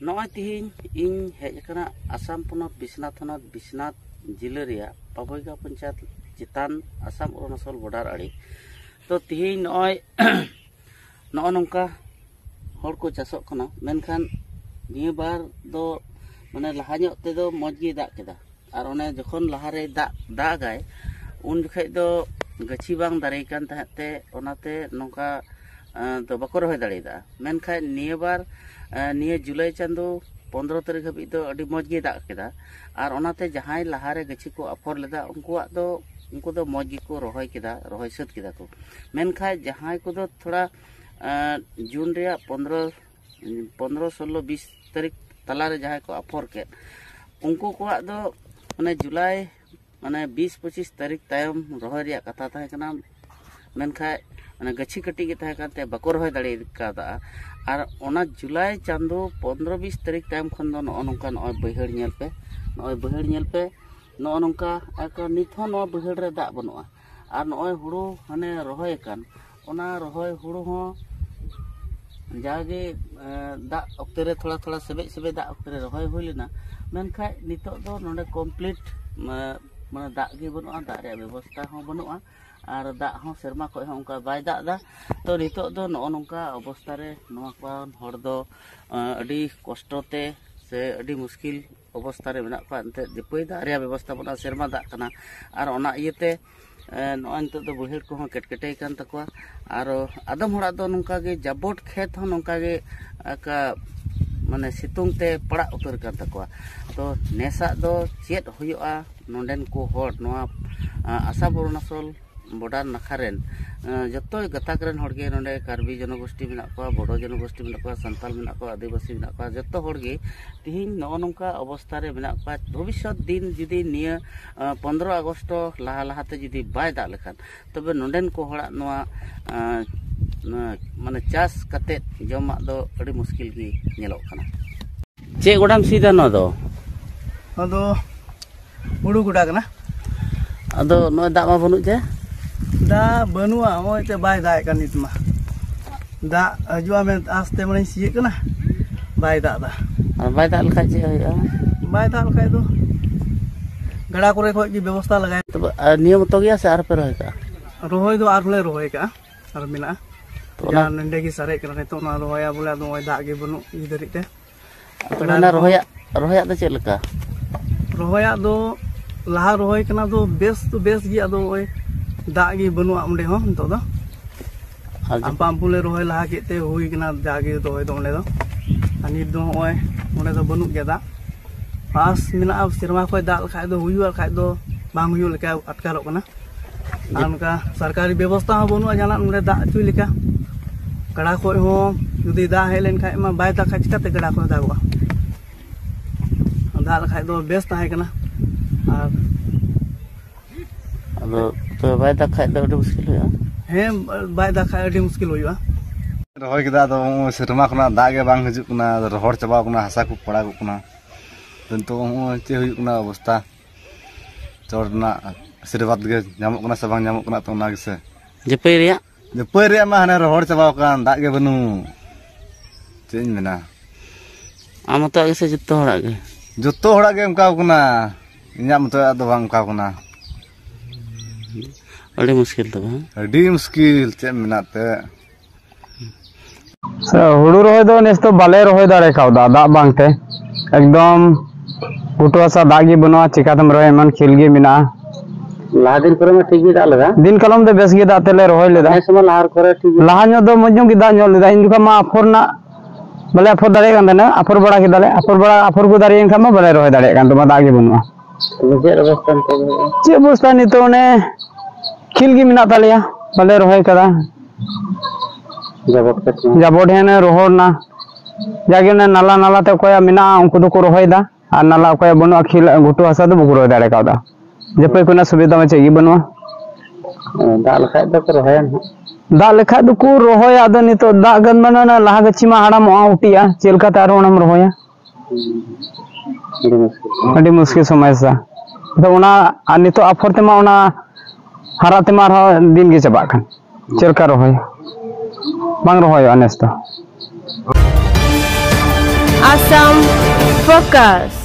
नॉय तिहिन इन हेजना आसाम पोनत बिश्वनाथ होनत बिश्वनाथ जिला रिया पाबोइगा पंचायत चितान आसाम अरुणाचल बॉर्डर आड़ी तो तिहिन नॉय नोंका हर को चासोक कना मेनखान निया बार दो माने लहा ᱧᱚᱜ तेदो मौज गे दाग केदा और ओने जखन लहारे दागाय उन जखै दो गछि बांग दारे कान तहते ओनाते नोंका तो बाको रहे दाड़ेदा मेनखान निया बार निया जुलाई चांदो 15 तारीख हाबि दो अडी मौज गे दाग केदा और ओनाते जहाय लहारे गछि को अफर लेदा उनको दो मौज गे को रहोय केदा रहोय सत केदा को मेनखान जहाय को दो थोड़ा जून रे 15-16-20 तारीख तलारे जहां को अफर के उनको को दो माने जुलाई माने 20-25 तारीख तायम रहोय रिया कथा ताहे कना मेनखाय माने गछि कटी के ताहे काते बाको रहोय दाड़े कादा और ओना जुलाई चांदो 15-20 तारीख तायम खन दो नोंका नय बहड़ नेल पे नोंका आका निथो न बहड़ रे दा बनुआ और नय हुड़ो हाने रहोय कान ओना रहोय हुड़ो हो जागे दा अक्ते रे थोड़ा थोड़ा सेबे दा अक्ते रे रहोय हुई लेना मेनखाय नितो दो नोंडे कंप्लीट माने दा गे बनुआ दा रे व्यवस्था हो बनुआ और दा हो सेरमा खय हो उनका बाय दा दा तो नितो दो नोंका अवस्था रे नोआ पान हर दो अडी कष्टते से अडी मुश्किल अवस्था रे मेना पा अंते जपय दा रे व्यवस्था बना सेरमा दा कना और ओना इयते नॉय नितो दो बहड़ को केटकेटे कान तकवा और आदम हड़ा दो नोंका गे जाबोट खेत हो नोंका गे का माने सितुंग ते पड़ा उतर कान तकवा तो नेसा दो चेत हुयुआ नोंडेन को हड़ नोआ आसाम अरुणाचल बॉर्डर नाखारेन जतो गताक रेन हड़गे नोंडे कार्बी जनगोष्ठी मेना को बड़ो जनगोष्ठी मेना को संताल मेना को आदिवासी मेना को जतो हड़गे तिहिन नोंका अवस्था रे मेना को भविष्य दिन जुदी निया 15 अगस्त लाहा लाहाते जुदी बाय दा लेखान तबे नोंडेन को हड़ा नोआ माने चास कते जमा दो अड़ी मुश्किल गी नेलोक कना चे गोडाम सीधा न दो अदो हुड़ू गुडा कना अदो नो दा मा बनु जे दा बनुआ ओय ते बाय दाय का नित मा दा हजुआ में आस्ते मने सिए कना बाय दा बाय दा लखा जे होया बाय दा लखा दो गड़ा करे खो की व्यवस्था लगाए तब नियम तो गया से आर पे रहे का रोहय दो आर ले रोहय का और मिना या नंडे की सरे कना तो ना रोहया बोले दो ओय दा गे बनु ई दरिते ना रोहया दो चेल का रोहया दो लाहा रोहय कना दो बेस गी आदो ओय दा गे बनुआ उंडे हो तो दो पाम्पुले रोहय लाहा केते हुई कना जागे दोय दो उंडे दो अनि दो ओय उंडे दो बनु के दा पास मिना अब सिरमा खय दा लखाय दो हुयुआ खाय दो बांग हुयु लेका अटकारो कना आनका सरकारी व्यवस्था हो बनुआ जाना उंडे दा चुई लेका गड़ा खय हो जुदी दा हेलेन खाय मा बाय दा खाय चिकाते गड़ा खय दागवा दा लखाय दो बेस ताहे कना और तो बाय दा खाय दो मुश्किल होया हे बाय दा खाय अडी मुश्किल होया रहोय केदा दो सेरमा खना दा गे बांग हजु कना रहर चबा कना हसा को पड़ा को कना तो चे हुयु कना अवस्था चोरना आशीर्वाद गे नामो कना से बांग नामो कना तो ना गे से जपय रिया मा हने रहर चबा कना दा गे बनु चेन मेना आम तो आगे से जतो हड़ा गे उनका कना इना मतो दो बांग का कना अड़ी मुश्किल तो अड़ी मुश्किल चे मेनाते हुड़ू रोहय दो नेस तो बाले रोहय दारे कावदा दा बांगते एकदम गुटुआ सा दागी बनुआ चिकातम रोहय मन खिलगी मिना लाहा दिन करे में ठीक गे दा लगा दिन कलम दे बेस गे दा तेले रोहय लेदा समय लाहार करे ठीक लाहा ᱧᱚ दो मजो गे दा ᱧᱚ लेदा इन दुका मा अफर ना बले अफर दारे कान देना अफर बड़ा के दाले अफर को दारे इनका मा बले रोहय दारे कान तो मा दागी बनुआ मुझे अवस्था तो चे अवस्था नि तो ने खिलगी मिना तालिया बले रोहय कदा जाबोट है रोहर ना जागे नाला नाला ते कोया मिना उनको दो को रोहय दा और नाला कोया बनुआ खिल घुटू हसा दो बको रोहय दारे कादा जपे कोना सुविधा में चेगी बनुआ दा लखाय दो को रोहय दा लखाय दो को रोहय आदो नितो दा गन बना लाहा गछि मा हाड़ा मो उटिया चेलका तार ओनम रोहया अडी मुश्किल समस्या तो ओना नितो अफर ते मा ओना हारा ते मा दिन गे चबा खान चेलका रोहय बांग रोहय अनेस तो Assam Focus.